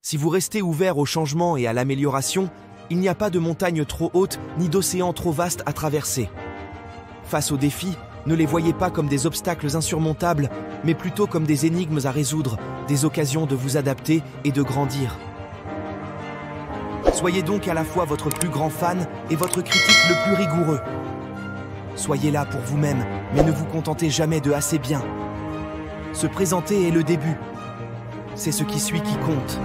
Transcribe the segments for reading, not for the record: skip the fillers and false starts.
Si vous restez ouvert au changement et à l'amélioration, il n'y a pas de montagne trop haute ni d'océan trop vaste à traverser. Face aux défis, ne les voyez pas comme des obstacles insurmontables, mais plutôt comme des énigmes à résoudre, des occasions de vous adapter et de grandir. Soyez donc à la fois votre plus grand fan et votre critique le plus rigoureux. Soyez là pour vous-même, mais ne vous contentez jamais de assez bien. Se présenter est le début. C'est ce qui suit qui compte.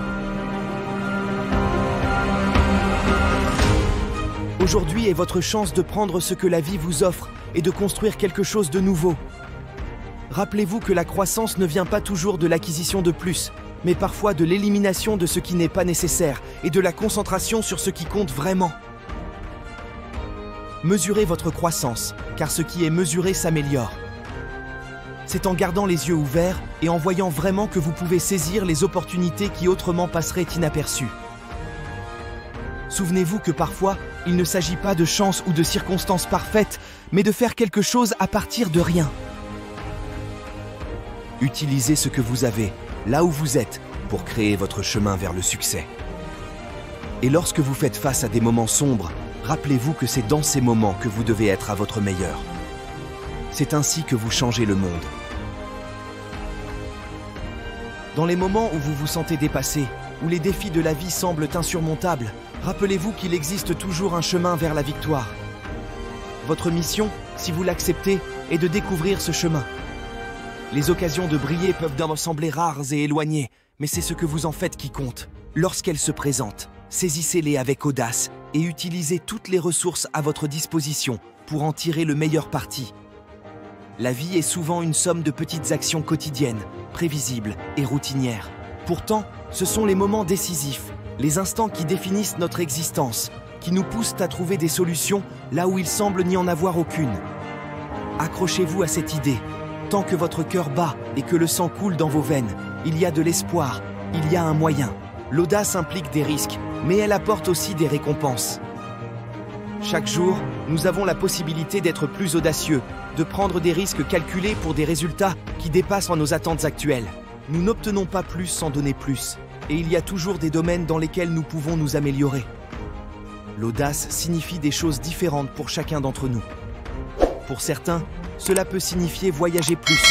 Aujourd'hui est votre chance de prendre ce que la vie vous offre et de construire quelque chose de nouveau. Rappelez-vous que la croissance ne vient pas toujours de l'acquisition de plus, mais parfois de l'élimination de ce qui n'est pas nécessaire et de la concentration sur ce qui compte vraiment. Mesurez votre croissance, car ce qui est mesuré s'améliore. C'est en gardant les yeux ouverts et en voyant vraiment que vous pouvez saisir les opportunités qui autrement passeraient inaperçues. Souvenez-vous que parfois, il ne s'agit pas de chance ou de circonstances parfaites, mais de faire quelque chose à partir de rien. Utilisez ce que vous avez, là où vous êtes, pour créer votre chemin vers le succès. Et lorsque vous faites face à des moments sombres, rappelez-vous que c'est dans ces moments que vous devez être à votre meilleur. C'est ainsi que vous changez le monde. Dans les moments où vous vous sentez dépassé, où les défis de la vie semblent insurmontables, rappelez-vous qu'il existe toujours un chemin vers la victoire. Votre mission, si vous l'acceptez, est de découvrir ce chemin. Les occasions de briller peuvent sembler rares et éloignées, mais c'est ce que vous en faites qui compte. Lorsqu'elles se présentent, saisissez-les avec audace et utilisez toutes les ressources à votre disposition pour en tirer le meilleur parti. La vie est souvent une somme de petites actions quotidiennes, prévisibles et routinières. Pourtant, ce sont les moments décisifs, les instants qui définissent notre existence, qui nous poussent à trouver des solutions là où il semble n'y en avoir aucune. Accrochez-vous à cette idée. Tant que votre cœur bat et que le sang coule dans vos veines, il y a de l'espoir, il y a un moyen. L'audace implique des risques, mais elle apporte aussi des récompenses. Chaque jour, nous avons la possibilité d'être plus audacieux, de prendre des risques calculés pour des résultats qui dépassent nos attentes actuelles. Nous n'obtenons pas plus sans donner plus, et il y a toujours des domaines dans lesquels nous pouvons nous améliorer. L'audace signifie des choses différentes pour chacun d'entre nous. Pour certains, cela peut signifier voyager plus,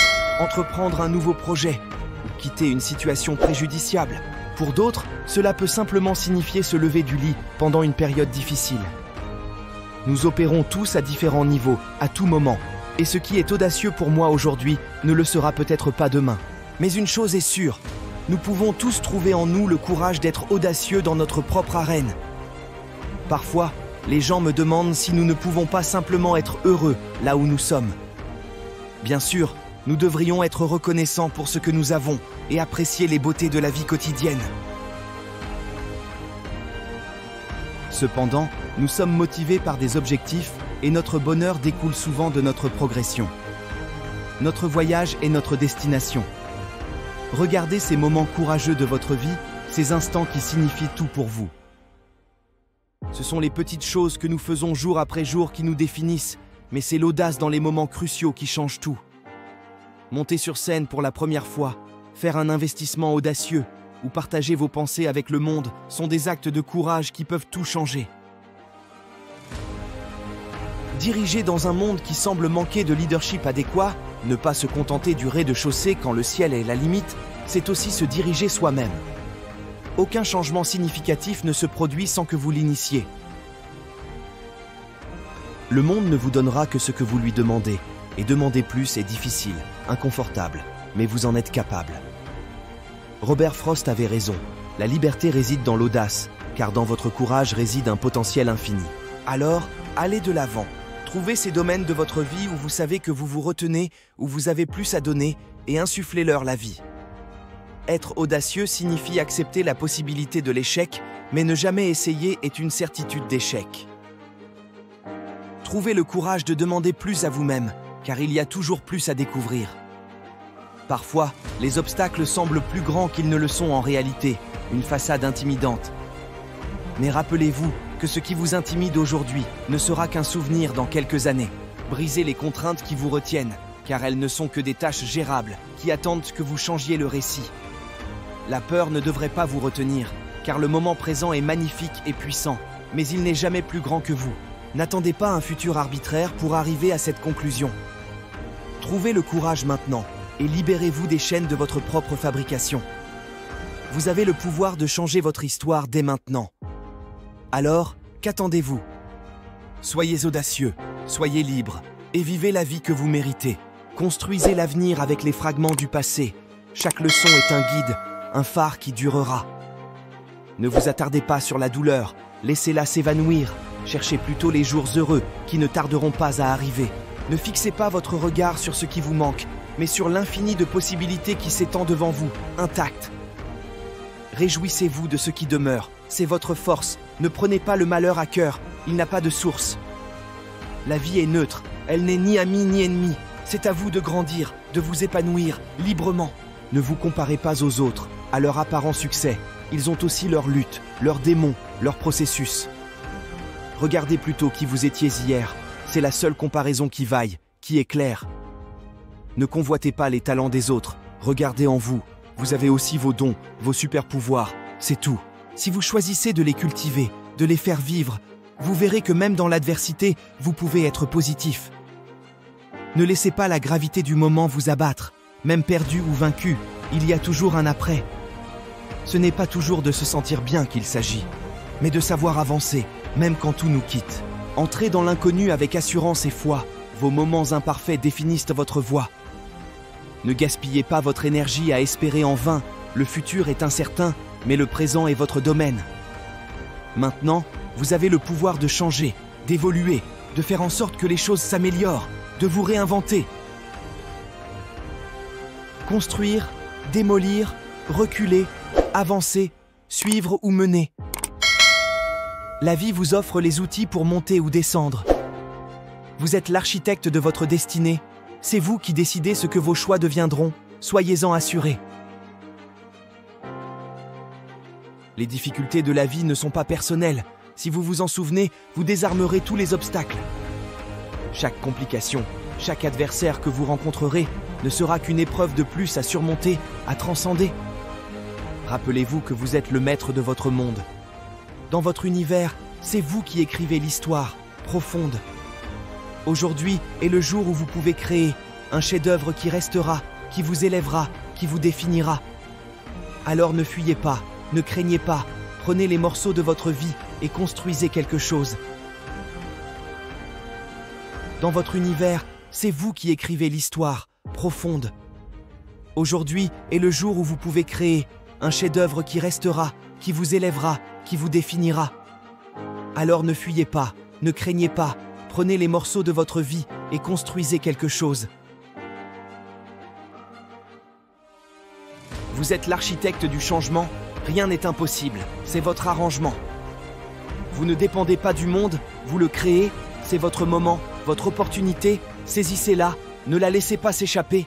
entreprendre un nouveau projet, ou quitter une situation préjudiciable. Pour d'autres, cela peut simplement signifier se lever du lit pendant une période difficile. Nous opérons tous à différents niveaux, à tout moment, et ce qui est audacieux pour moi aujourd'hui ne le sera peut-être pas demain. Mais une chose est sûre, nous pouvons tous trouver en nous le courage d'être audacieux dans notre propre arène. Parfois, les gens me demandent si nous ne pouvons pas simplement être heureux là où nous sommes. Bien sûr, nous devrions être reconnaissants pour ce que nous avons et apprécier les beautés de la vie quotidienne. Cependant, nous sommes motivés par des objectifs et notre bonheur découle souvent de notre progression. Notre voyage est notre destination. Regardez ces moments courageux de votre vie, ces instants qui signifient tout pour vous. Ce sont les petites choses que nous faisons jour après jour qui nous définissent, mais c'est l'audace dans les moments cruciaux qui change tout. Monter sur scène pour la première fois, faire un investissement audacieux ou partager vos pensées avec le monde sont des actes de courage qui peuvent tout changer. Diriger dans un monde qui semble manquer de leadership adéquat, ne pas se contenter du rez-de-chaussée quand le ciel est la limite, c'est aussi se diriger soi-même. Aucun changement significatif ne se produit sans que vous l'initiez. Le monde ne vous donnera que ce que vous lui demandez, et demander plus est difficile, inconfortable, mais vous en êtes capable. Robert Frost avait raison, la liberté réside dans l'audace, car dans votre courage réside un potentiel infini. Alors, allez de l'avant. Trouvez ces domaines de votre vie où vous savez que vous vous retenez, où vous avez plus à donner, et insufflez-leur la vie. Être audacieux signifie accepter la possibilité de l'échec, mais ne jamais essayer est une certitude d'échec. Trouvez le courage de demander plus à vous-même, car il y a toujours plus à découvrir. Parfois, les obstacles semblent plus grands qu'ils ne le sont en réalité, une façade intimidante. Mais rappelez-vous que ce qui vous intimide aujourd'hui ne sera qu'un souvenir dans quelques années. Brisez les contraintes qui vous retiennent, car elles ne sont que des tâches gérables qui attendent que vous changiez le récit. La peur ne devrait pas vous retenir, car le moment présent est magnifique et puissant, mais il n'est jamais plus grand que vous. N'attendez pas un futur arbitraire pour arriver à cette conclusion. Trouvez le courage maintenant et libérez-vous des chaînes de votre propre fabrication. Vous avez le pouvoir de changer votre histoire dès maintenant. Alors, qu'attendez-vous? Soyez audacieux, soyez libre et vivez la vie que vous méritez. Construisez l'avenir avec les fragments du passé. Chaque leçon est un guide, un phare qui durera. Ne vous attardez pas sur la douleur, laissez-la s'évanouir. Cherchez plutôt les jours heureux qui ne tarderont pas à arriver. Ne fixez pas votre regard sur ce qui vous manque, mais sur l'infini de possibilités qui s'étend devant vous, intact. Réjouissez-vous de ce qui demeure, c'est votre force. Ne prenez pas le malheur à cœur, il n'a pas de source. La vie est neutre, elle n'est ni amie ni ennemie. C'est à vous de grandir, de vous épanouir librement. Ne vous comparez pas aux autres, à leur apparent succès. Ils ont aussi leur lutte, leurs démons, leur processus. Regardez plutôt qui vous étiez hier. C'est la seule comparaison qui vaille, qui est claire. Ne convoitez pas les talents des autres. Regardez en vous. Vous avez aussi vos dons, vos super-pouvoirs. C'est tout. Si vous choisissez de les cultiver, de les faire vivre, vous verrez que même dans l'adversité, vous pouvez être positif. Ne laissez pas la gravité du moment vous abattre. Même perdu ou vaincu, il y a toujours un après. Ce n'est pas toujours de se sentir bien qu'il s'agit, mais de savoir avancer, même quand tout nous quitte. Entrez dans l'inconnu avec assurance et foi. Vos moments imparfaits définissent votre voie. Ne gaspillez pas votre énergie à espérer en vain. Le futur est incertain, mais le présent est votre domaine. Maintenant, vous avez le pouvoir de changer, d'évoluer, de faire en sorte que les choses s'améliorent, de vous réinventer. Construire, démolir, reculer, avancer, suivre ou mener. La vie vous offre les outils pour monter ou descendre. Vous êtes l'architecte de votre destinée. C'est vous qui décidez ce que vos choix deviendront. Soyez-en assurés. Les difficultés de la vie ne sont pas personnelles. Si vous vous en souvenez, vous désarmerez tous les obstacles. Chaque complication, chaque adversaire que vous rencontrerez ne sera qu'une épreuve de plus à surmonter, à transcender. Rappelez-vous que vous êtes le maître de votre monde. Dans votre univers, c'est vous qui écrivez l'histoire profonde. Aujourd'hui est le jour où vous pouvez créer un chef-d'œuvre qui restera, qui vous élèvera, qui vous définira. Alors ne fuyez pas, ne craignez pas, prenez les morceaux de votre vie et construisez quelque chose. Dans votre univers, c'est vous qui écrivez l'histoire profonde. Aujourd'hui est le jour où vous pouvez créer un chef-d'œuvre qui restera, qui vous élèvera, qui vous définira. Alors ne fuyez pas, ne craignez pas, prenez les morceaux de votre vie et construisez quelque chose. Vous êtes l'architecte du changement, rien n'est impossible, c'est votre arrangement. Vous ne dépendez pas du monde, vous le créez, c'est votre moment, votre opportunité, saisissez-la, ne la laissez pas s'échapper.